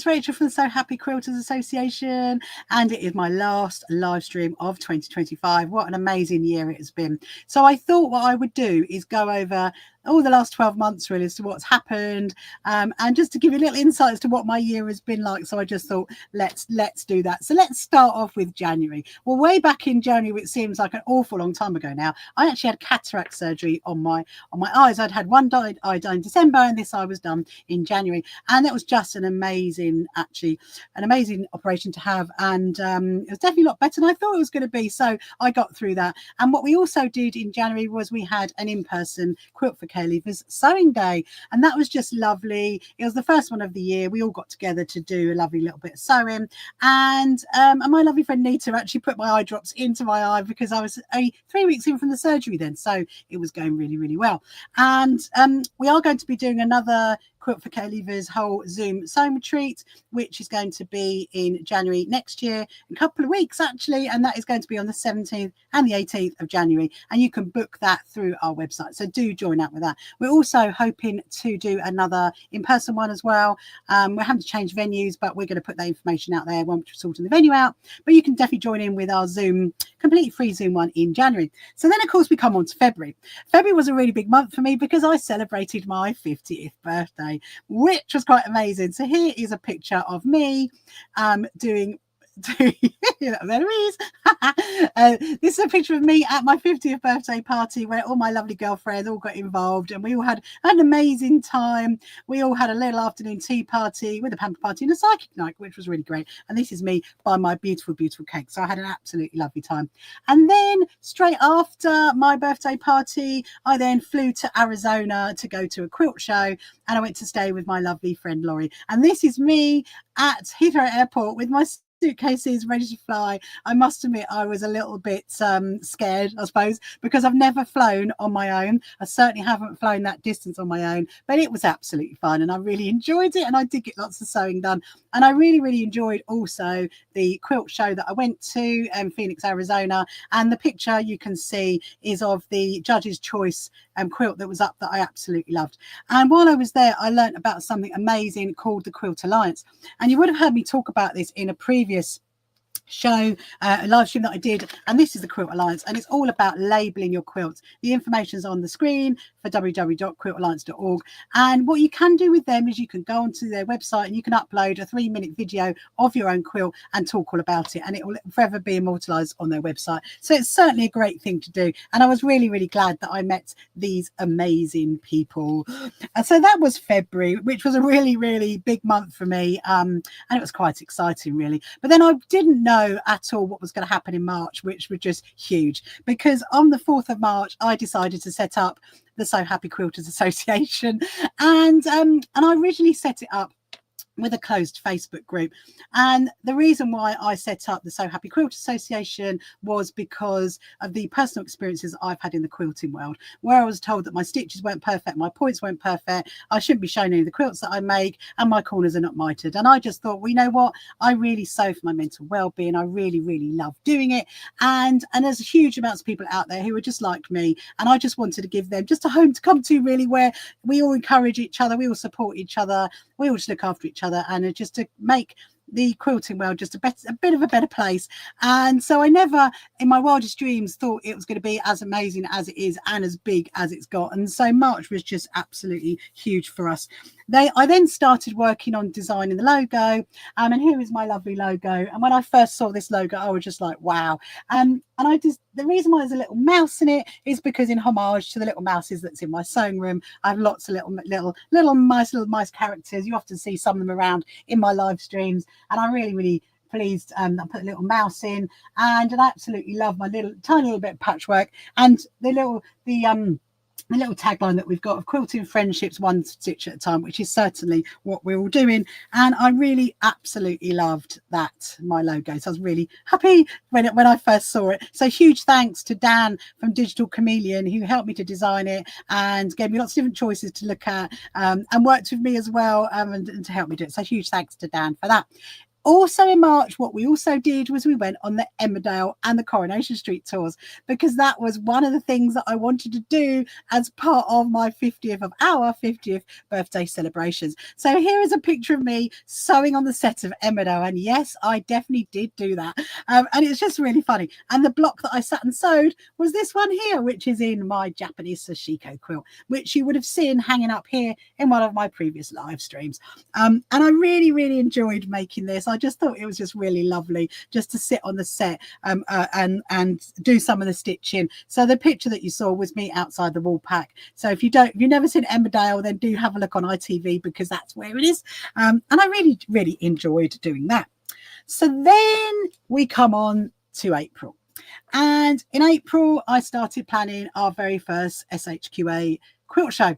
it's Rachel from the So Happy Quilters Association, and it is my last live stream of 2025. What an amazing year it has been. So I thought what I would do is go over all the last 12 months really as to what's happened, and just to give you a little insight as to what my year has been like. So I just thought let's do that. So let's start off with January. Well, way back in January, which seems like an awful long time ago now, I actually had cataract surgery on my eyes. I'd had one eye done in December, and this eye was done in January, and it was just an amazing operation to have, and it was definitely a lot better than I thought it was going to be. So I got through that. And what we also did in January was we had an in-person Quilt for Care Leavers sewing day, and that was just lovely. It was the first one of the year. We all got together to do a lovely little bit of sewing, and my lovely friend Nita actually put my eye drops into my eye because I was only 3 weeks in from the surgery then, so it was going really, really well. And we are going to be doing another Quilt for Care Leavers whole Zoom sewing retreat, which is going to be in January next year, in a couple of weeks actually, and that is going to be on the 17th and the 18th of January, and you can book that through our website, so do join up with that. We're also hoping to do another in-person one as well. We're having to change venues, but we're going to put that information out there once we're sorting the venue out, but you can definitely join in with our Zoom, completely free Zoom one in January. So then of course we come on to February. February was a really big month for me because I celebrated my 50th birthday, which was quite amazing. So here is a picture of me doing there it is. This is a picture of me at my 50th birthday party where all my lovely girlfriends all got involved, and we all had an amazing time. We all had a little afternoon tea party with a pamper party and a psychic night, which was really great. And this is me by my beautiful cake. So I had an absolutely lovely time. And then straight after my birthday party, I then flew to Arizona to go to a quilt show, and I went to stay with my lovely friend Laurie. And this is me at Heathrow Airport with my suitcases ready to fly. I must admit I was a little bit scared, I suppose, because I've never flown on my own. I certainly haven't flown that distance on my own, but it was absolutely fun and I really enjoyed it, and I did get lots of sewing done. And I really enjoyed also the quilt show that I went to in Phoenix, Arizona, and the picture you can see is of the judge's choice quilt that was up that I absolutely loved. And while I was there, I learned about something amazing called the Quilt Alliance, and you would have heard me talk about this in a previous show, a live stream that I did, and this is the Quilt Alliance, and it's all about labeling your quilts. The information is on the screen for www.quiltalliance.org, and what you can do with them is you can go onto their website and you can upload a 3-minute video of your own quilt and talk all about it, and it will forever be immortalized on their website. So it's certainly a great thing to do, and I was really glad that I met these amazing people. And so that was February, which was a really big month for me, and it was quite exciting really. But then I didn't know at all what was going to happen in March, which was just huge, because on the 4th of March I decided to set up the So Happy Quilters Association, and I originally set it up with a closed Facebook group. And the reason why I set up the So Happy Quilt Association was because of the personal experiences I've had in the quilting world, where I was told that my stitches weren't perfect, my points weren't perfect, I shouldn't be showing any of the quilts that I make, and my corners are not mitered. And I just thought, well, you know what, I really sew for my mental well-being. I really love doing it, and there's huge amounts of people out there who are just like me, and I just wanted to give them just a home to come to really, where we all encourage each other, we all support each other, we all just look after each other, and just to make the quilting world just a bit of a better place. And so I never in my wildest dreams thought it was going to be as amazing as it is and as big as it's got. And so March was just absolutely huge for us. I then started working on designing the logo, and here is my lovely logo. And when I first saw this logo, I was just like, wow. And the reason why there's a little mouse in it is because in homage to the little mouses that's in my sewing room, I have lots of little mice characters. You often see some of them around in my live streams, and I'm really pleased. I put a little mouse in, and I absolutely love my tiny little bit of patchwork, and the little tagline that we've got of quilting friendships one stitch at a time, which is certainly what we're all doing. And I really absolutely loved that, my logo. So I was really happy when I first saw it. So huge thanks to Dan from Digital Chameleon, who helped me to design it and gave me lots of different choices to look at, and worked with me as well, and to help me do it. So huge thanks to Dan for that. Also in March, what we also did was we went on the Emmerdale and the Coronation Street tours, because that was one of the things that I wanted to do as part of my 50th of our 50th birthday celebrations. So here is a picture of me sewing on the set of Emmerdale, and yes, I definitely did do that. And it's just really funny. And the block that I sat and sewed was this one here, which is in my Japanese SHQA quilt, which you would have seen hanging up here in one of my previous live streams. And I really enjoyed making this. I just thought it was just really lovely just to sit on the set and do some of the stitching. So the picture that you saw was me outside the wall pack. So if you've never seen Emmerdale, then do have a look on ITV, because that's where it is. And I really enjoyed doing that. So then we come on to April. And in April, I started planning our very first SHQA quilt show.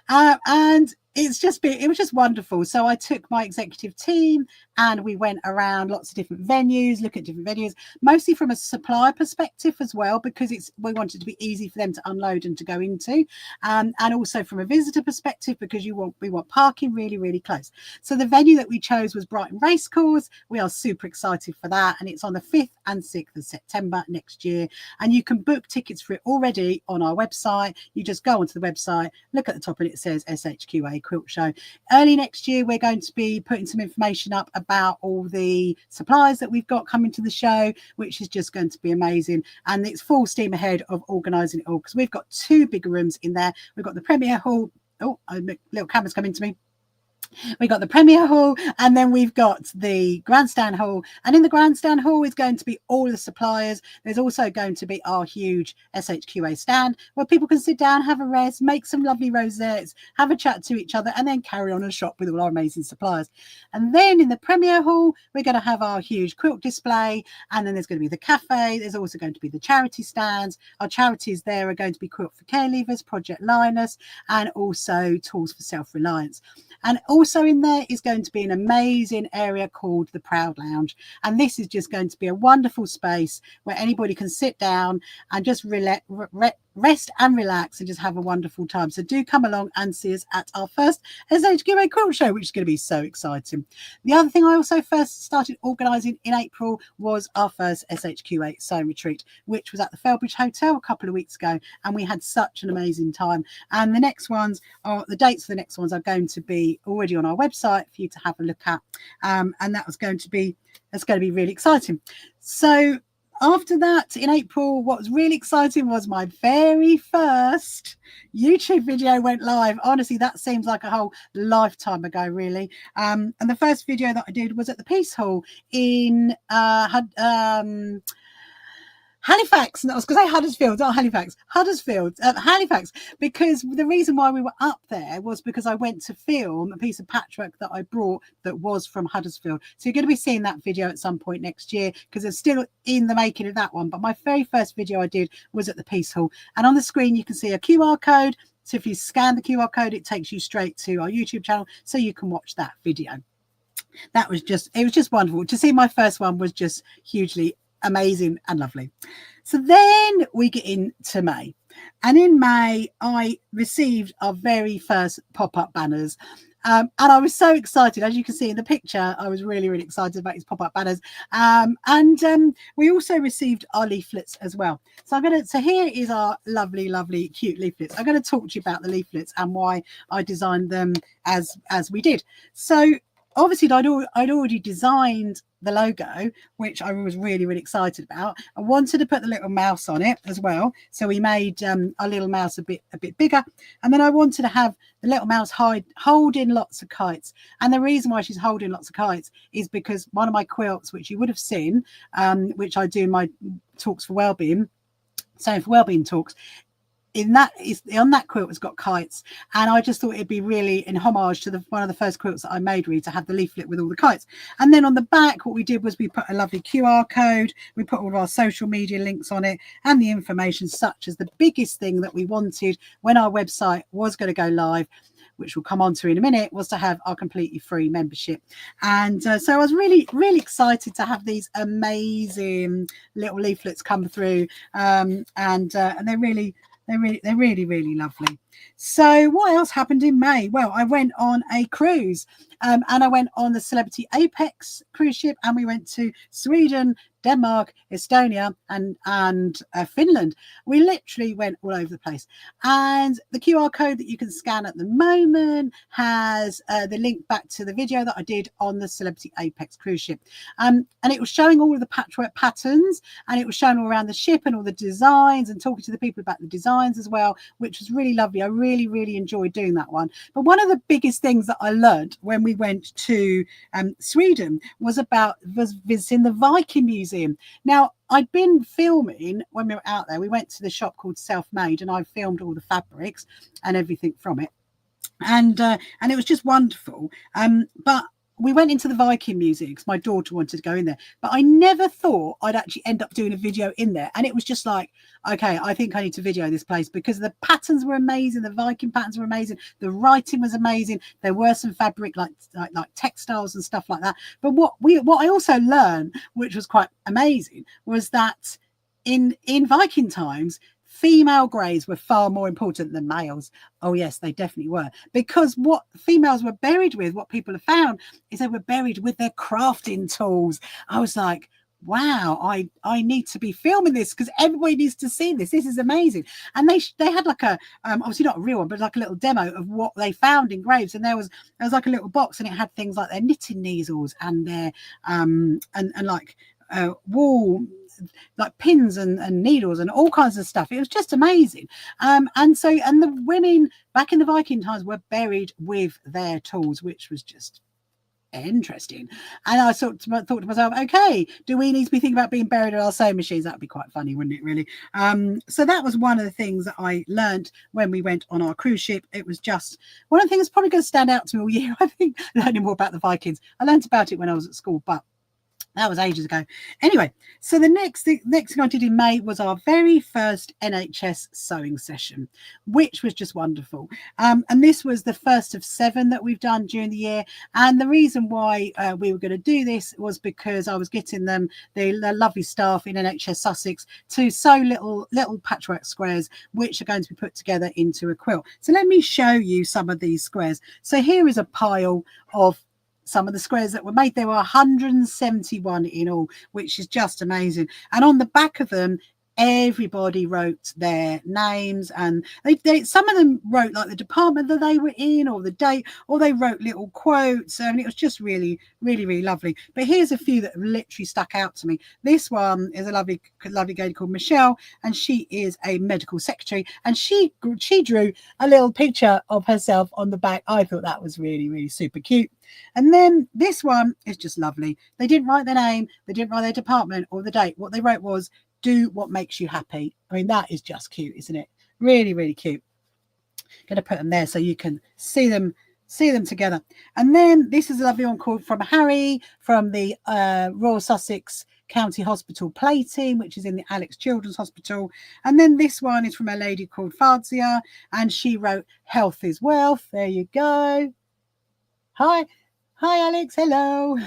And it was just wonderful. So I took my executive team and we went around lots of different venues, look at different venues, mostly from a supplier perspective as well, because we wanted it to be easy for them to unload and to go into, and also from a visitor perspective, because we want parking really close. So the venue that we chose was Brighton Racecourse. We are super excited for that, and it's on the 5th and 6th of September next year, and you can book tickets for it already on our website. You just go onto the website, look at the top, and it says SHQA Quilt Show. Early next year, we're going to be putting some information up about all the supplies that we've got coming to the show, which is just going to be amazing. And it's full steam ahead of organising it all, because we've got 2 bigger rooms in there. We've got the Premier Hall. Oh, little camera's coming to me. We got the Premier Hall, and then we've got the Grandstand Hall, and in the Grandstand Hall is going to be all the suppliers. There's also going to be our huge SHQA stand where people can sit down, have a rest, make some lovely rosettes, have a chat to each other, and then carry on and shop with all our amazing suppliers. And then in the Premier Hall, we're going to have our huge quilt display, and then there's going to be the cafe. There's also going to be the charity stands. Our charities there are going to be Quilt for Care Leavers, Project Linus, and also Tools for Self-Reliance. And also in there is going to be an amazing area called the Proud Lounge. And this is just going to be a wonderful space where anybody can sit down and just rest and relax and just have a wonderful time. So do come along and see us at our first SHQA Quilt Show, which is going to be so exciting. The other thing I also first started organising in April was our first SHQA Sewing Retreat, which was at the Felbridge Hotel a couple of weeks ago, and we had such an amazing time. And the dates for the next ones are going to be already on our website for you to have a look at, and that's going to be really exciting. So after that, in April, what was really exciting was my very first YouTube video went live. Honestly, that seems like a whole lifetime ago, really. And the first video that I did was at the Peace Hall in Halifax. And I was going to say Huddersfield, not Halifax. Halifax, because the reason why we were up there was because I went to film a piece of patchwork that I brought that was from Huddersfield. So you're going to be seeing that video at some point next year, because it's still in the making of that one. But my very first video I did was at the Peace Hall, and on the screen you can see a QR code. So if you scan the QR code, it takes you straight to our YouTube channel, so you can watch that video. It was just wonderful to see. My first one was just hugely amazing and lovely. So then we get into May, and in May I received our very first pop-up banners, and I was so excited. As you can see in the picture, I was really excited about these pop-up banners, and we also received our leaflets as well. So here is our lovely cute leaflets. I'm going to talk to you about the leaflets and why I designed them as we did. So obviously I'd already designed the logo, which I was really excited about. I wanted to put the little mouse on it as well, so we made our little mouse a bit bigger, and then I wanted to have the little mouse holding lots of kites. And the reason why she's holding lots of kites is because one of my quilts, which you would have seen, which I do my talks for wellbeing, so for wellbeing talks, on that quilt has got kites, and I just thought it'd be really in homage to one of the first quilts that I made, really, to have the leaflet with all the kites. And then on the back, what we did was we put a lovely QR code, we put all of our social media links on it, and the information, such as the biggest thing that we wanted when our website was going to go live, which we'll come on to in a minute, was to have our completely free membership. And so I was really excited to have these amazing little leaflets come through, and they're They're really lovely. So what else happened in May? Well, I went on a cruise, and I went on the Celebrity Apex cruise ship, and we went to Sweden, Denmark, Estonia, and Finland. We literally went all over the place. And the QR code that you can scan at the moment has the link back to the video that I did on the Celebrity Apex cruise ship. And it was showing all of the patchwork patterns, and it was showing all around the ship and all the designs, and talking to the people about the designs as well, which was really lovely. I really enjoyed doing that one. But one of the biggest things that I learned when we went to Sweden was visiting the Viking Museum. Now, I'd been filming when we were out there. We went to the shop called Self Made, and I filmed all the fabrics and everything from it, and it was just wonderful. But we went into the Viking Museum because my daughter wanted to go in there, but I never thought I'd actually end up doing a video in there. And it was just like, okay, I think I need to video this place, because the patterns were amazing. The Viking patterns were amazing. The writing was amazing. There were some fabric like textiles and stuff like that. But what I also learned, which was quite amazing, was that in Viking times, female graves were far more important than males. Oh yes, they definitely were, because what females were buried with, what people have found, is they were buried with their crafting tools. I was like, wow, I need to be filming this, because everybody needs to see this. This is amazing. And they had like a obviously not a real one, but like a little demo of what they found in graves. And there was like a little box, and it had things like their knitting needles and their and like wool, like pins and needles and all kinds of stuff. It was just amazing. And the women back in the Viking times were buried with their tools, which was just interesting. And I thought to myself, okay, do we need to be thinking about being buried in our sewing machines? That'd be quite funny, wouldn't it, really? So that was one of the things that I learned when we went on our cruise ship. It was just one of the things that's probably going to stand out to me all year. I think learning more about the Vikings. I learned about it when I was at school, but that was ages ago. Anyway, so the next thing I did in May was our very first NHS sewing session, which was just wonderful. And this was the first of 7 that we've done during the year. And the reason why we were going to do this was because I was getting them, the lovely staff in NHS Sussex, to sew little patchwork squares, which are going to be put together into a quilt. So let me show you some of these squares. So here is a pile of some of the squares that were made. There were 171 in all, which is just amazing. And on the back of them, everybody wrote their names, and they some of them wrote like the department that they were in, or the date, or they wrote little quotes. And it was just really lovely. But here's a few that have literally stuck out to me. This one is a lovely lady called Michelle, and she is a medical secretary, and she drew a little picture of herself on the back. I thought that was really super cute. And then this one is just lovely. They didn't write their name, they didn't write their department or the date. What they wrote was, do what makes you happy. I mean, that is just cute, isn't it? Really cute. Going to put them there so you can see them together. And then this is a lovely one called From Harry, from the Royal Sussex County Hospital plating, which is in the Alex Children's Hospital. And then this one is from a lady called Fadzia, and she wrote, health is wealth. There you go. Hi Alex, hello.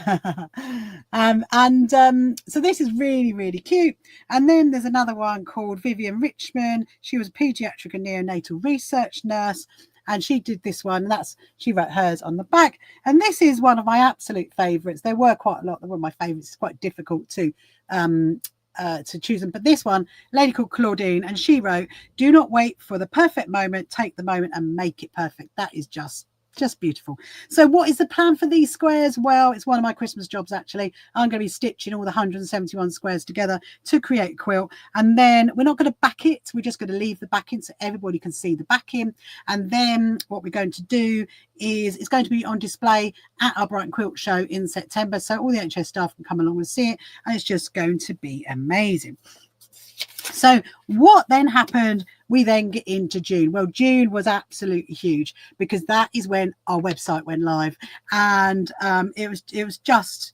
So this is really cute. And then there's another one called Vivian Richmond. She was a pediatric and neonatal research nurse, and she did this one. She wrote hers on the back. And this is one of my absolute favorites. There were quite a lot. They're one of my favorites. It's quite difficult to choose them, but this one, a lady called Claudine, and she wrote, do not wait for the perfect moment, take the moment and make it perfect. That is just beautiful. So what is the plan for these squares? Well, it's one of my Christmas jobs, actually. I'm going to be stitching all the 171 squares together to create a quilt, and then we're not going to back it. We're just going to leave the backing so everybody can see the backing. And then what we're going to do is it's going to be on display at our Brighton Quilt Show in September, so all the NHS staff can come along and see it, and it's just going to be amazing. So what then happened? We then get into June. Well, June was absolutely huge, because that is when our website went live, and it was just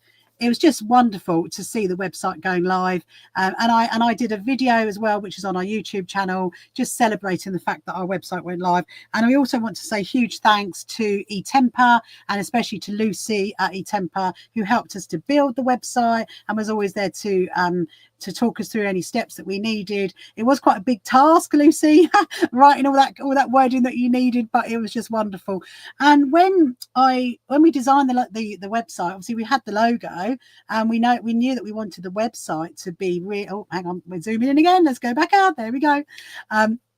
wonderful to see the website going live. And I did a video as well, which is on our YouTube channel, just celebrating the fact that our website went live. And we also want to say huge thanks to eTemper, and especially to Lucy at eTemper, who helped us to build the website and was always there to to talk us through any steps that we needed. It was quite a big task, Lucy, writing all that wording that you needed, but it was just wonderful. And when we designed the website, obviously we had the logo, and we knew that we wanted the website to be real. Oh, hang on, we're zooming in again. Let's go back out. There we go.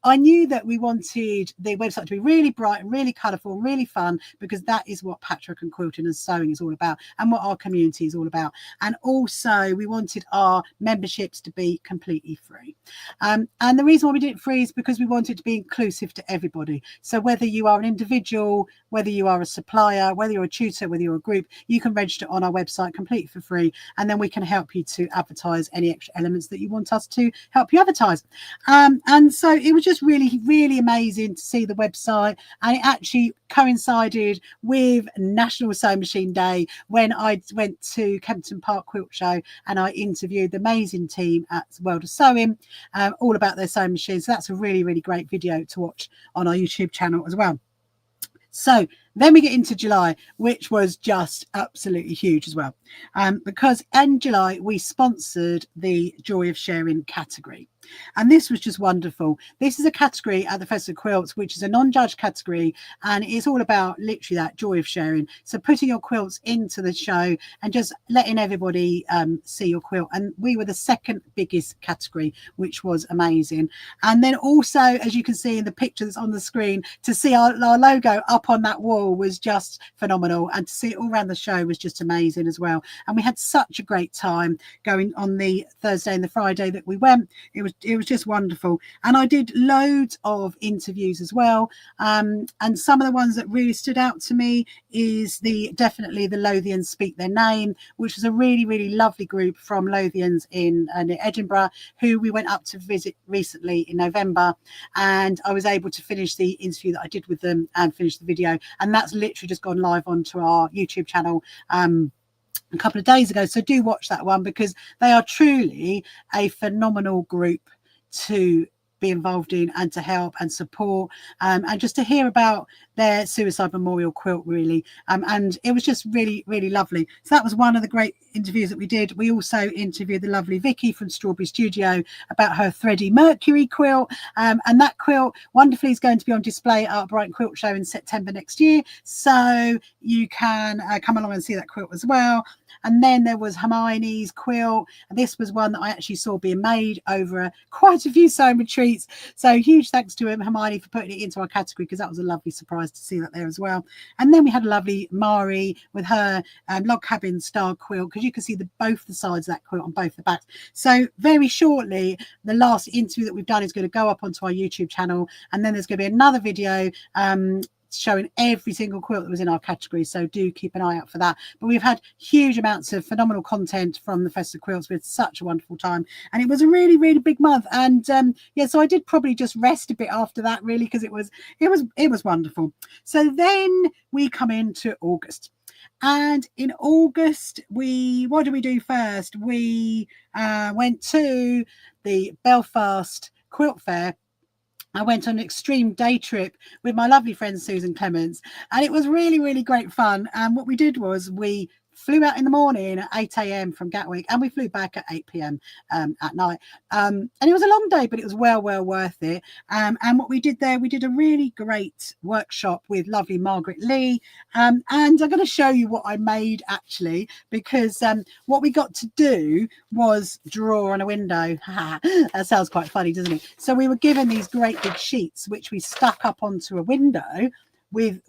I knew that we wanted the website to be really bright and really colourful and really fun, because that is what patchwork and quilting and sewing is all about, and what our community is all about. And also we wanted our memberships to be completely free. And the reason why we did it free is because we wanted to be inclusive to everybody. So whether you are an individual, whether you are a supplier, whether you're a tutor, whether you're a group, you can register on our website completely for free, and then we can help you to advertise any extra elements that you want us to help you advertise. And so it was just really amazing to see the website, and it actually coincided with National Sewing Machine Day, when I went to Kempton Park Quilt Show and I interviewed the amazing team at World of Sewing, all about their sewing machines. So that's a really great video to watch on our YouTube channel as well. So then we get into July, which was just absolutely huge as well, because in July we sponsored the Joy of Sharing category. And this was just wonderful. This is a category at the Festival of Quilts, which is a non-judge category, and it's all about literally that joy of sharing. So putting your quilts into the show and just letting everybody see your quilt. And we were the second biggest category, which was amazing. And then also, as you can see in the picture that's on the screen, to see our logo up on that wall was just phenomenal, and to see it all around the show was just amazing as well. And we had such a great time going on the Thursday and the Friday that we went. It was just wonderful. And I did loads of interviews as well, and some of the ones that really stood out to me is definitely the Lothians Speak Their Name, which was a really lovely group from Lothians in near Edinburgh, who we went up to visit recently in November, and I was able to finish the interview that I did with them and finish the video, and that's literally just gone live onto our YouTube channel a couple of days ago. So do watch that one, because they are truly a phenomenal group to be involved in and to help and support, and just to hear about their suicide memorial quilt, really. And it was just really lovely. So that was one of the great interviews that we did. We also interviewed the lovely Vicky from Strawberry Studio about her Thready Mercury quilt, and that quilt wonderfully is going to be on display at our Brighton Quilt Show in September next year, so you can come along and see that quilt as well. And then there was Hermione's quilt, and this was one that I actually saw being made over quite a few sewing retreats. So huge thanks to Hermione for putting it into our category, because that was a lovely surprise to see that there as well. And then we had a lovely Mari with her log cabin style quilt, because you can see both the sides of that quilt on both the backs. So very shortly, the last interview that we've done is going to go up onto our YouTube channel, and then there's going to be another video showing every single quilt that was in our category, so do keep an eye out for that. But we've had huge amounts of phenomenal content from the Festival of Quilts. We had such a wonderful time, and it was a really big month. And yeah, so I did probably just rest a bit after that, really, because it was wonderful. So then we come into August, and in August what did we do first? We went to the Belfast Quilt Fair. I went on an extreme day trip with my lovely friend Susan Clements, and it was really great fun. And what we did was we flew out in the morning at 8 a.m. from Gatwick, and we flew back at 8 p.m. At night. And it was a long day, but it was well worth it. And what we did there, we did a really great workshop with lovely Margaret Lee. And I'm going to show you what I made, actually, because what we got to do was draw on a window. That sounds quite funny, doesn't it? So we were given these great big sheets, which we stuck up onto a window with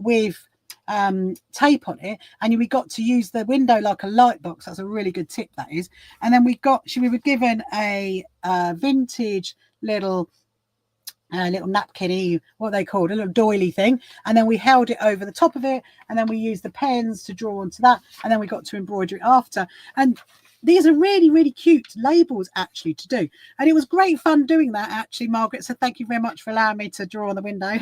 tape on it, and we got to use the window like a light box. That's a really good tip, that is. And then we were given a vintage little napkin, what they called, a little doily thing, and then we held it over the top of it, and then we used the pens to draw onto that, and then we got to embroider it after. And these are really cute labels, actually, to do. And it was great fun doing that, actually, Margaret. So thank you very much for allowing me to draw on the window.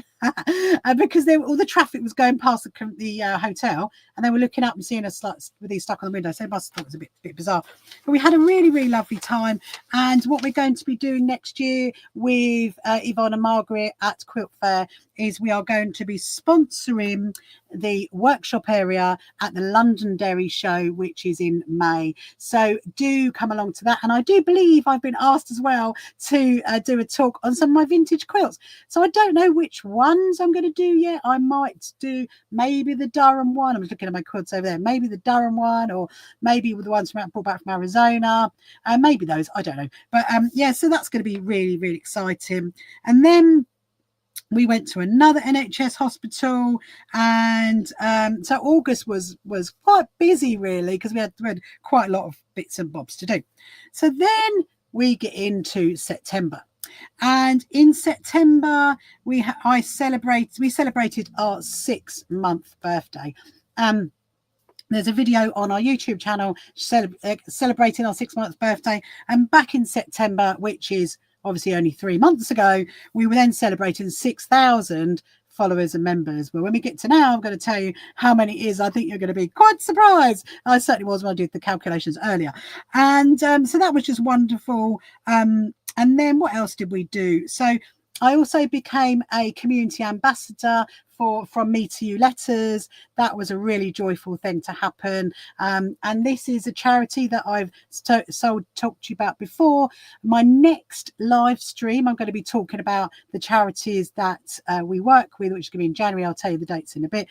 Because all the traffic was going past the hotel, and they were looking up and seeing us with these stuck on the window. So they must have thought it was a bit bizarre. But we had a really lovely time. And what we're going to be doing next year with Yvonne and Margaret at Quilt Fair is we are going to be sponsoring the workshop area at the Londonderry show, which is in May. So So do come along to that. And I do believe I've been asked as well to do a talk on some of my vintage quilts. So I don't know which ones I'm going to do yet. I might do maybe the Durham one. I'm looking at my quilts over there. Maybe the Durham one, or maybe the ones brought back from Arizona. Maybe those. I don't know. But yeah, so that's going to be really, really exciting. And then we went to another NHS hospital, and so August was quite busy really, because we had quite a lot of bits and bobs to do. So then we get into September, and in September we celebrated our 6-month birthday. There's a video on our YouTube channel celebrating our 6-month birthday, and back in September, which is obviously only 3 months ago, we were then celebrating 6,000 followers and members. Well, when we get to now, I'm going to tell you how many it is. I think you're going to be quite surprised. I certainly was when I did the calculations earlier. And so that was just wonderful. And then what else did we do? So I also became a community ambassador from Me to You Letters. That was a really joyful thing to happen. And this is a charity that I've talked to you about before. My next live stream, I'm going to be talking about the charities that we work with, which is going to be in January. I'll tell you the dates in a bit.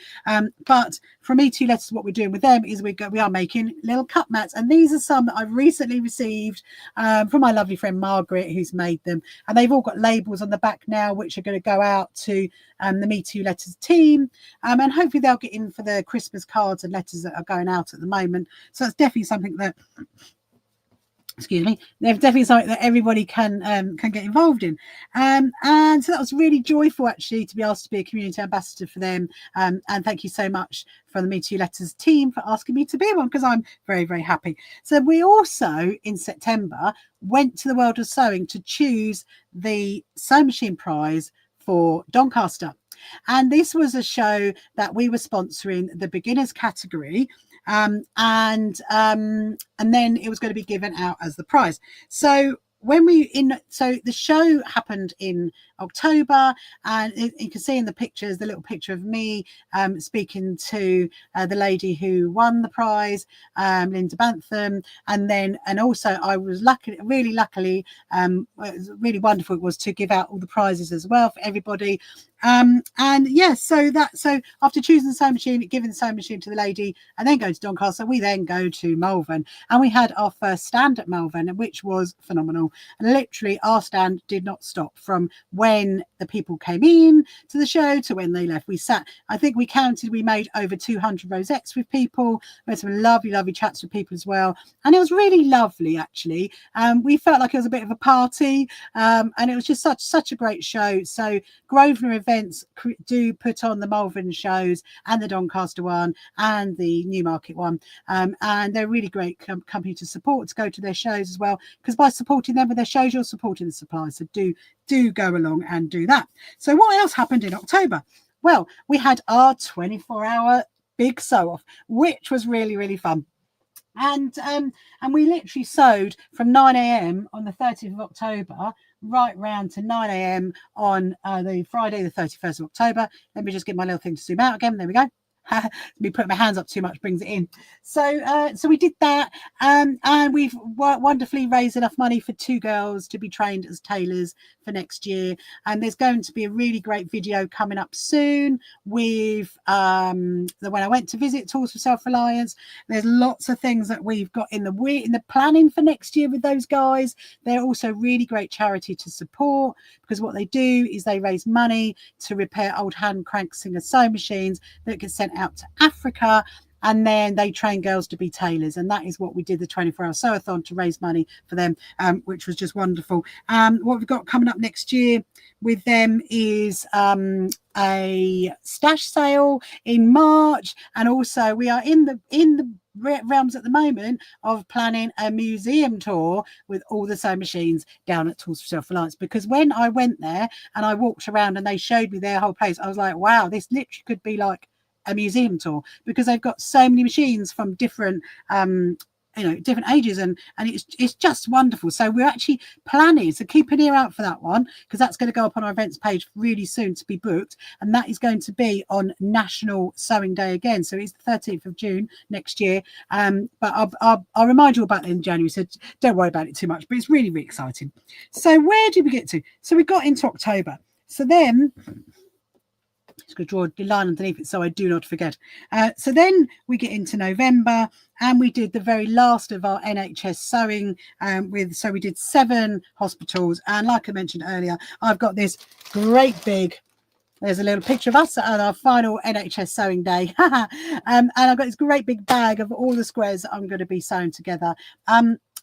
But from Me to You Letters, what we're doing with them is we are making little cup mats. And these are some that I've recently received from my lovely friend Margaret, who's made them. And they've all got labels on the back now, which are going to go out to the Me to You Letters team, and hopefully they'll get in for the Christmas cards and letters that are going out at the moment. So it's definitely something that, excuse me, they're definitely something that everybody can get involved in. And so that was really joyful actually to be asked to be a community ambassador for them. And thank you so much from the Me to You Letters team for asking me to be one, because I'm very, very happy. So we also in September went to the World of Sewing to choose the sewing machine prize for Doncaster. And this was a show that we were sponsoring the beginners category, and then it was going to be given out as the prize. So so the show happened in October, and you can see in the pictures the little picture of me speaking to the lady who won the prize, Linda Bantham, and also I was really luckily, it was really wonderful it was to give out all the prizes as well for everybody. And yes, so after choosing the sewing machine, giving the sewing machine to the lady, and then going to Doncaster, we then go to Malvern, and we had our first stand at Malvern, which was phenomenal. And literally our stand did not stop from when the people came in to the show to when they left. We sat, I think we counted, we made over 200 rosettes with people. We had some lovely chats with people as well, and it was really lovely actually. We felt like it was a bit of a party, and it was just such a great show. So Grosvenor Events do put on the Malvern shows and the Doncaster one and the Newmarket one, and they're a really great company to support, to go to their shows as well, because by supporting them with their shows, you're supporting the suppliers. So do go along and do that. So what else happened in October? Well, we had our 24-hour big sew off, which was really fun. And we literally sewed from 9 a.m. on the 30th of October right round to 9 a.m. on the Friday, the 31st of October. Let me just get my little thing to zoom out again. There we go. Me putting my hands up too much brings it in. So we did that, and we've wonderfully raised enough money for 2 girls to be trained as tailors for next year. And there's going to be a really great video coming up soon with when I went to visit Tools for Self-Reliance. There's lots of things that we've got in the planning for next year with those guys. They're also really great charity to support, because what they do is they raise money to repair old hand crank Singer sewing machines that get sent out to Africa, and then they train girls to be tailors. And that is what we did, the 24-hour sew-a-thon, to raise money for them, which was just wonderful. What we've got coming up next year with them is a stash sale in March, and also we are in the realms at the moment of planning a museum tour with all the sewing machines down at Tools for Self-Reliance, because when I went there and I walked around and they showed me their whole place, I was like, wow, this literally could be like a museum tour, because they've got so many machines from different different ages, and it's just wonderful. So we're actually planning, so keep an ear out for that one, because that's going to go up on our events page really soon to be booked, and that is going to be on National Sewing Day again. So it's the 13th of June next year, but I'll remind you about it in January, so don't worry about it too much, but it's really, really exciting. So where did we get to? So we got into October. So then just going to draw a line underneath it so I do not forget. So then we get into November, and we did the very last of our NHS sewing so we did 7 hospitals. And like I mentioned earlier, I've got this great big, there's a little picture of us at our final NHS sewing day. And I've got this great big bag of all the squares that I'm going to be sewing together.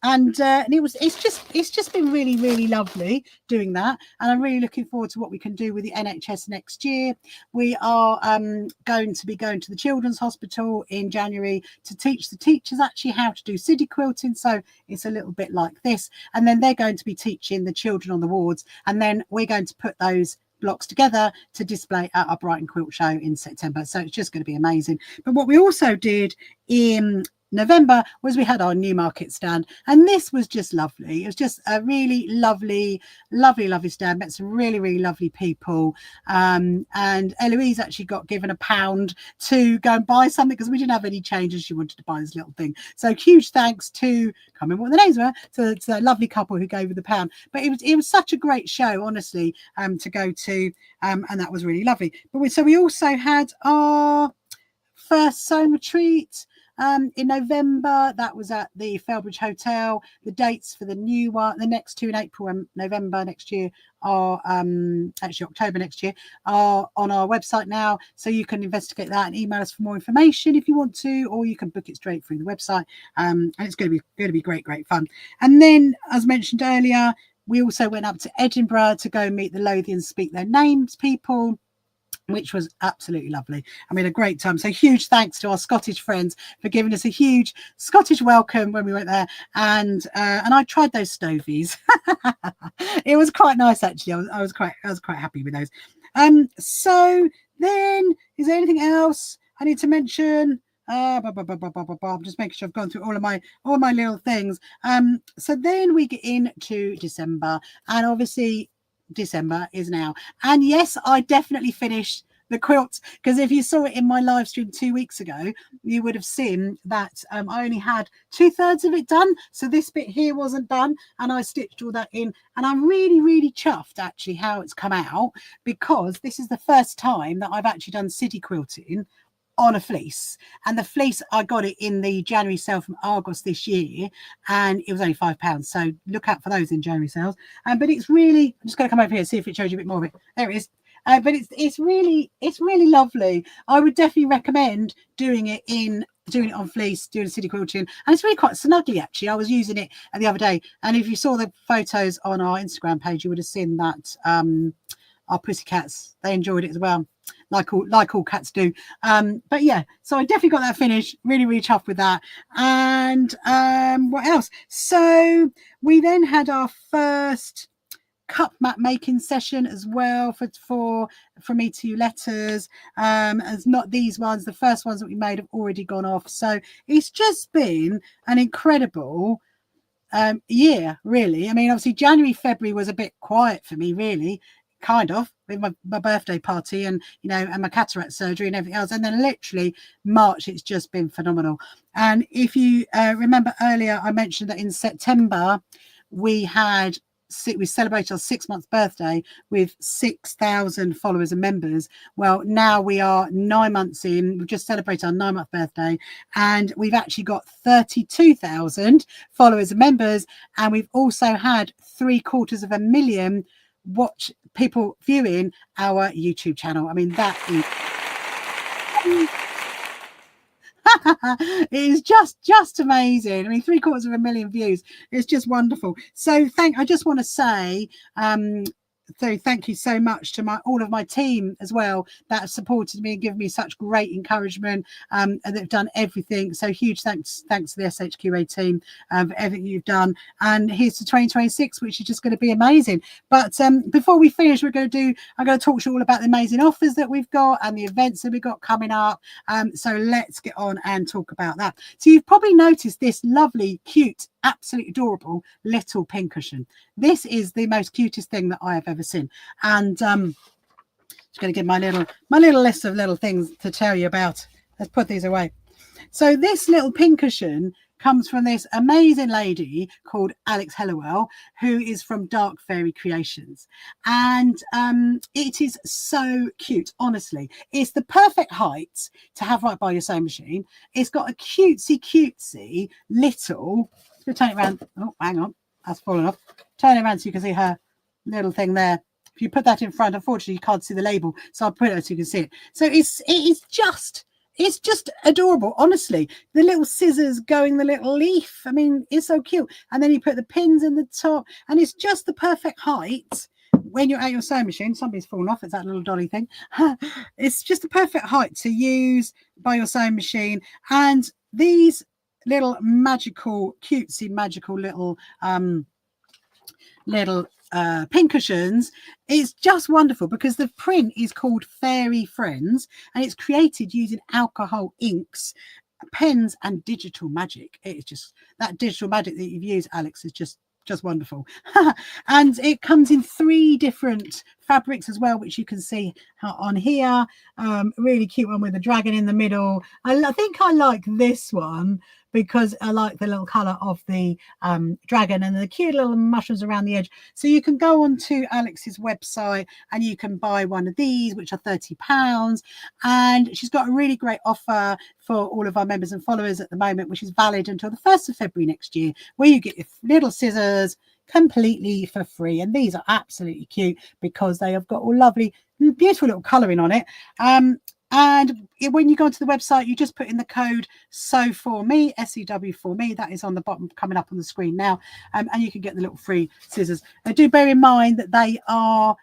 And it's just been really, really lovely doing that, and I'm really looking forward to what we can do with the NHS next year. We are going to be going to the Children's Hospital in January to teach the teachers actually how to do city quilting, so it's a little bit like this, and then they're going to be teaching the children on the wards, and then we're going to put those blocks together to display at our Brighton Quilt Show in September. So it's just going to be amazing. But what we also did in November was we had our Newmarket stand, and this was just lovely. It was just a really lovely stand. Met some really, really lovely people, and Eloise actually got given £1 to go and buy something because we didn't have any change and she wanted to buy this little thing. So huge thanks to, I can't remember what the names were, to that lovely couple who gave her the £1. But it was such a great show, honestly, to go to, and that was really lovely. But we also had our first sewing retreat in November. That was at the Felbridge Hotel. The dates for the new one, the next two in April and November next year, are actually October next year, are on our website now, so you can investigate that and email us for more information if you want to, or you can book it straight through the website, and it's going to be great fun. And then, as mentioned earlier, we also went up to Edinburgh to go meet the Lothians Speak Their Names people, which was absolutely lovely. I mean, a great time. So huge thanks to our Scottish friends for giving us a huge Scottish welcome when we went there. And I tried those stovies. It was quite nice, actually. I was quite happy with those. So then, is there anything else I need to mention? I'm just making sure I've gone through all my little things. So then we get into December, and obviously December is now, and yes, I definitely finished the quilt, because if you saw it in my live stream 2 weeks ago, you would have seen that I only had 2/3 of it done, so this bit here wasn't done, and I stitched all that in, and I'm really chuffed actually how it's come out, because this is the first time that I've actually done city quilting on a fleece. And the fleece, I got it in the January sale from Argos this year, and it was only £5, so look out for those in January sales. But it's really, I'm just going to come over here and see if it shows you a bit more of it. There it is. But it's really lovely. I would definitely recommend doing it on fleece, doing city quilting, and it's really quite snuggly actually. I was using it the other day, and if you saw the photos on our Instagram page, you would have seen that our pussycats, they enjoyed it as well, like all cats do. But yeah, so I definitely got that finished. Really chuffed with that. And what else? So we then had our first cup mat making session as well for from E2 letters. As not these ones, the first ones that we made have already gone off. So it's just been an incredible year, really. I mean, obviously January, February was a bit quiet for me, really, kind of, with my birthday party and and my cataract surgery and everything else, and then literally March, it's just been phenomenal. And if you remember earlier, I mentioned that in September we celebrated our 6-month birthday with 6,000 followers and members. Well, now we are 9 months in. We've just celebrated our 9-month birthday, and we've actually got 32,000 followers and members, and we've also had 750,000 people viewing our YouTube channel. I mean, that is it is just amazing. I mean, 750,000 views. It's just wonderful. So I just want to say So thank you so much to all of my team as well that have supported me and given me such great encouragement, and they've done everything. So huge thanks to the SHQA team for everything you've done. And here's to 2026, which is just going to be amazing. But before we finish, I'm going to talk to you all about the amazing offers that we've got and the events that we've got coming up. So let's get on and talk about that. So you've probably noticed this lovely, cute, absolutely adorable little pincushion. This is the most cutest thing that I have ever seen, and just going to give my little list of little things to tell you about. Let's put these away. So this little pincushion comes from this amazing lady called Alex Hellawell, who is from Dark Fairy Creations, and it is so cute. Honestly, it's the perfect height to have right by your sewing machine. It's got a cutesy little. Let's turn it around. Oh, hang on, that's fallen off. Turn it around so you can see her little thing there. If you put that in front, unfortunately you can't see the label, so I'll put it so you can see it. So it's just adorable. Honestly, the little scissors going the little leaf, I mean, it's so cute. And then you put the pins in the top, and it's just the perfect height when you're at your sewing machine. Somebody's fallen off. It's that little dolly thing. It's just the perfect height to use by your sewing machine. And these little cutesy magical little pincushions is just wonderful because the print is called Fairy Friends, and it's created using alcohol inks, pens, and digital magic. It's just that digital magic that you've used, Alex, is just wonderful. And it comes in 3 different fabrics as well, which you can see on here. Really cute one with a dragon in the middle. I think I like this one because I like the little color of the dragon and the cute little mushrooms around the edge. So you can go onto Alex's website and you can buy one of these, which are £30. And she's got a really great offer for all of our members and followers at the moment, which is valid until the 1st of February next year, where you get your little scissors completely for free. And these are absolutely cute because they have got all lovely, beautiful little colouring on it. And when you go onto the website, you just put in the code SEW4ME, SEW for me. That is on the bottom, coming up on the screen now. And you can get the little free scissors. Now, do bear in mind that they are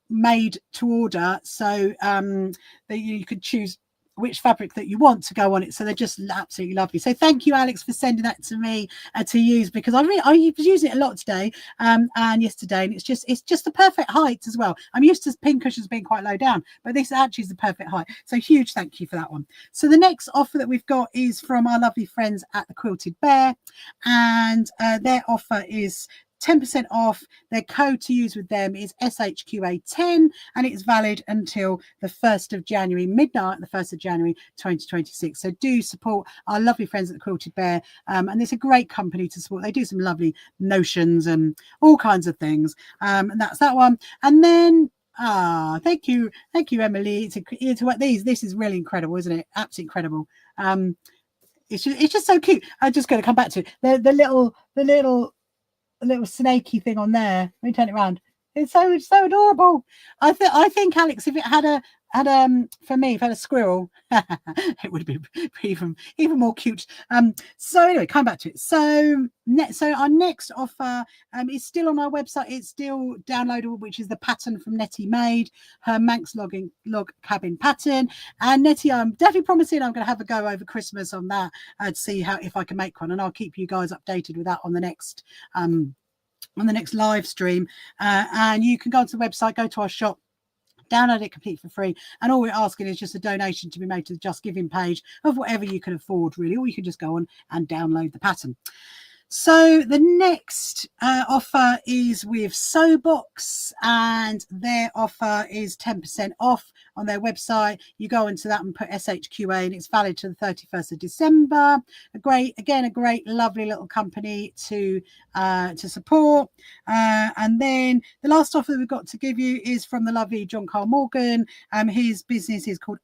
made to order, so that you could choose which fabric that you want to go on it. So they're just absolutely lovely. So thank you, Alex, for sending that to me to use, because I was using it a lot today and yesterday, and it's just the perfect height as well. I'm used to pincushions being quite low down, but this actually is the perfect height. So huge thank you for that one. So the next offer that we've got is from our lovely friends at the Quilted Bear, and their offer is 10% off. Their code to use with them is SHQA10, and it's valid until the 1st of January, midnight, the 1st of January 2026. So do support our lovely friends at the Quilted Bear, and it's a great company to support. They do some lovely notions and all kinds of things, and that's that one. And then thank you, Emily, to these. This is really incredible, isn't it? Absolutely incredible. It's just so cute. I'm just going to come back to it. The little snaky thing on there. Let me turn it around. It's so adorable. I think, Alex, if it had for me, if it had a squirrel, it would be even more cute. So anyway, come back to it. So our next offer is still on our website. It's still downloadable, which is the pattern from Nettie made, her Manx log cabin pattern. And Nettie, I'm definitely promising I'm going to have a go over Christmas on that and see if I can make one, and I'll keep you guys updated with that on the next live stream. And you can go onto the website, go to our shop, download it completely for free, and all we're asking is just a donation to be made to the Just Giving page of whatever you can afford, really, or you can just go on and download the pattern. So the next offer is with Sewbox, and their offer is 10% off on their website. You go into that and put SHQA, and it's valid to the 31st of December. A great, lovely little company to support. And then the last offer that we've got to give you is from the lovely John Carl Morgan. His business is called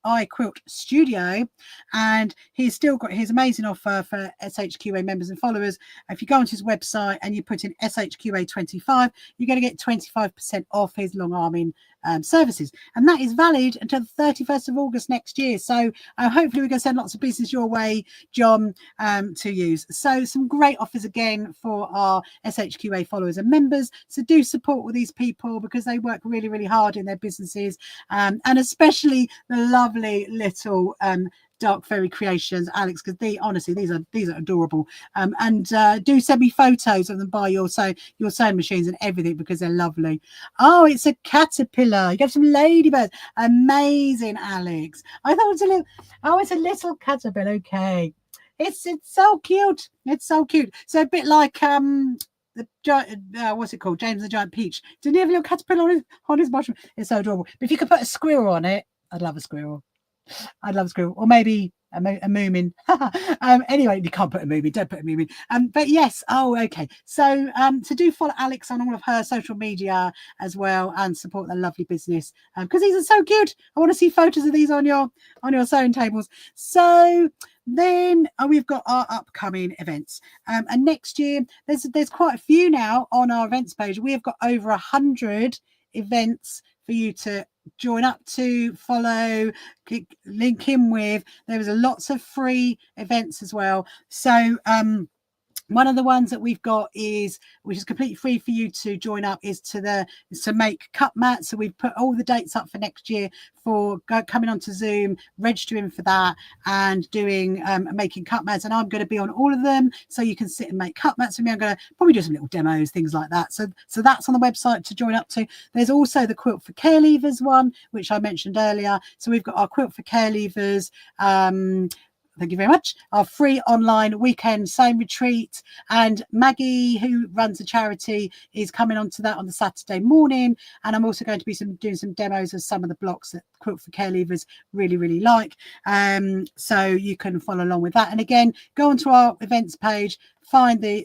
I Quilt Studio, and he's still got his amazing offer for SHQA members and followers. If you go onto his website and you put in SHQA 25, you're going to get 25% off his long arming services, and that is valid until the 31st of August next year. So hopefully we're going to send lots of business your way, John, to use. So some great offers again for our SHQA followers and members. So do support all these people because they work really, really hard in their businesses, and especially the lovely little Dark Fairy Creations, Alex, because honestly these are adorable. And do send me photos of them by your sewing machines and everything because they're lovely. Oh, it's a caterpillar. You got some ladybirds. Amazing, Alex. I thought it was a little. Oh, it's a little caterpillar. Okay, it's so cute. It's so cute. So a bit like the giant, what's it called? James the Giant Peach. Didn't he have a little caterpillar on his mushroom? It's so adorable. But if you could put a squirrel on it, I'd love a squirrel. I'd love a squirrel, or maybe a moomin. Anyway, you can't put a moomin. Don't put a moomin. But yes. Oh, okay. So do follow Alex on all of her social media as well, and support the lovely business because these are so cute. I want to see photos of these on your sewing tables. So then we've got our upcoming events, and next year there's quite a few now on our events page. We have got over 100 events for you to join up to, follow, link in with. There was lots of free events as well. So one of the ones that we've got which is completely free for you to join up, is to make cut mats. So we've put all the dates up for next year for coming onto Zoom, registering for that, and doing making cut mats. And I'm going to be on all of them, so you can sit and make cut mats with me. I'm going to probably do some little demos, things like that. So that's on the website to join up to. There's also the Quilt for Care Leavers one, which I mentioned earlier. So we've got our Quilt for Care Leavers. Thank you very much. Our free online weekend sewing retreat, and Maggie, who runs a charity, is coming onto that on the Saturday morning. And I'm also going to be doing some demos of some of the blocks that Quilt for Care Leavers really, really like. So you can follow along with that. And again, go onto our events page, find the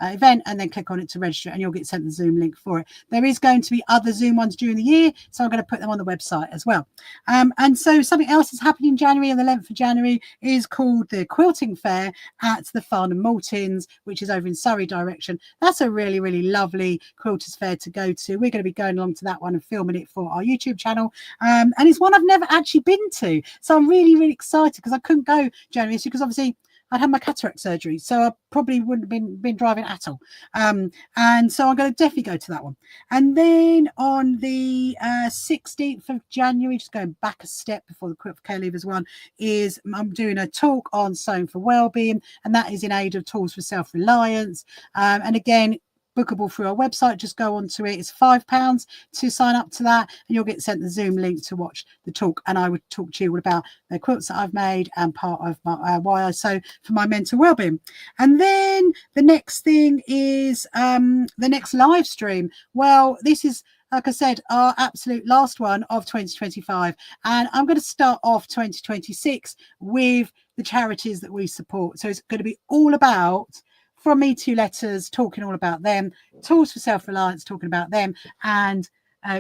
event, and then click on it to register, and you'll get sent the Zoom link for it. There is going to be other Zoom ones during the year, so I'm going to put them on the website as well. And so something else that's happening in January, on the 11th of January, is called the Quilting Fair at the Farnham Maltings, which is over in Surrey direction. That's a really, really lovely quilters fair to go to. We're going to be going along to that one and filming it for our YouTube channel, and it's one I've never actually been to, so I'm really, really excited because I couldn't go January because obviously I'd had my cataract surgery, so I probably wouldn't have been driving at all. And so I'm going to definitely go to that one. And then on the 16th of January, just going back a step before the Quilt for Care Leavers one, I'm doing a talk on sewing for wellbeing, and that is in aid of tools for self-reliance. And again, bookable through our website. Just go onto it. It's £5 to sign up to that, and you'll get sent the Zoom link to watch the talk. And I would talk to you all about the quilts that I've made and part of my why I sew for my mental well-being. And then the next thing is the next live stream. Well, this is, like I said, our absolute last one of 2025, and I'm going to start off 2026 with the charities that we support. So it's going to be all about, from me, 2 letters, talking all about them, tools for self-reliance, talking about them, and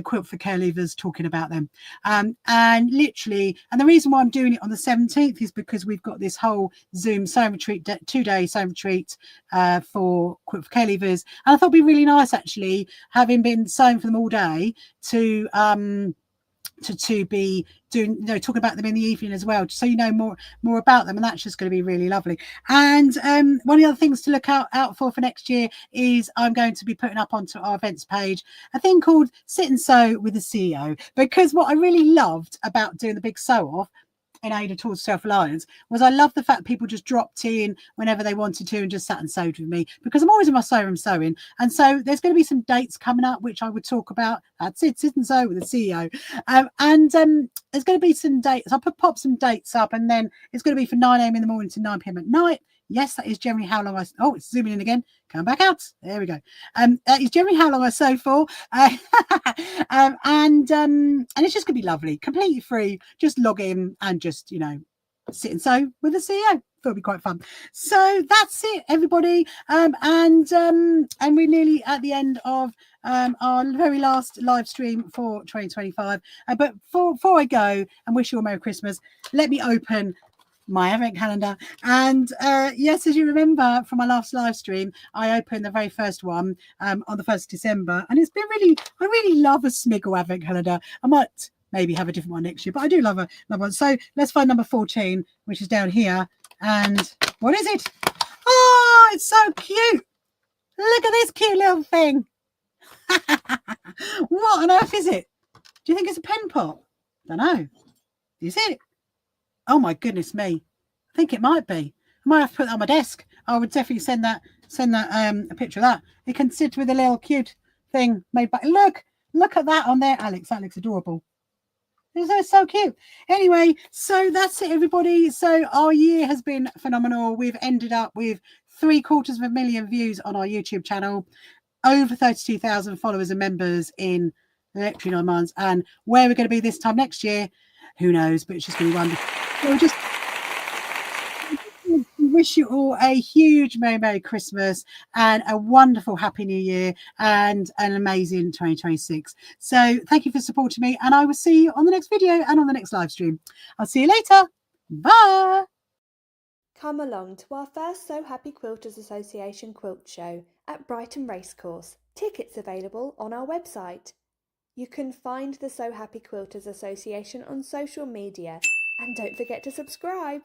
Quilt for Care Leavers, talking about them. And literally, and the reason why I'm doing it on the 17th is because we've got this whole Zoom sewing retreat, 2-day sewing retreat for Quilt for Care Leavers. And I thought it'd be really nice, actually, having been sewing for them all day, to be doing, talking about them in the evening as well, so more about them, and that's just going to be really lovely. And one of the other things to look out for next year is I'm going to be putting up onto our events page a thing called Sit and Sew with the CEO, because what I really loved about doing the big sew off in aid of towards self-reliance was I love the fact people just dropped in whenever they wanted to and just sat and sewed with me, because I'm always in my sew room sewing. And so there's going to be some dates coming up which I would talk about. That's it, Sit and Sew with the CEO. There's going to be some dates. I'll pop some dates up, and then it's going to be from 9 a.m. in the morning to 9 p.m. at night. Yes, that is generally how long it's zooming in again. Come back out. There we go. That is generally how long I sew for. And it's just going to be lovely, completely free. Just log in and just, sit and sew with the CEO. It'll be quite fun. So that's it, everybody. And we're nearly at the end of our very last live stream for 2025. But before I go and wish you a Merry Christmas, let me open my advent calendar. And yes, as you remember from my last live stream, I opened the very first one on the 1st of December, and it's been really, I really love a Smiggle advent calendar. I might maybe have a different one next year, but I do love one. So let's find number 14, which is down here. And what is it? Oh, it's so cute. Look at this cute little thing. What on earth is it? Do you think it's a pen pot? Don't know. Is it? Oh my goodness me. I think it might be. I might have to put that on my desk. I would definitely send that a picture of that. It can sit with a little cute thing made by look at that on there, Alex. That looks adorable. It's so cute. Anyway, so that's it, everybody. So our year has been phenomenal. We've ended up with 750,000 views on our YouTube channel, over 32,000 followers and members in literally 9 months. And where we're going to be this time next year, who knows? But it's just going to be wonderful. So just wish you all a huge Merry Christmas and a wonderful Happy New Year and an amazing 2026. So thank you for supporting me, and I will see you on the next video and on the next live stream. I'll see you later. Bye. Come along to our first So Happy Quilters Association quilt show at Brighton Racecourse. Tickets available on our website. You can find the So Happy Quilters Association on social media, and don't forget to subscribe.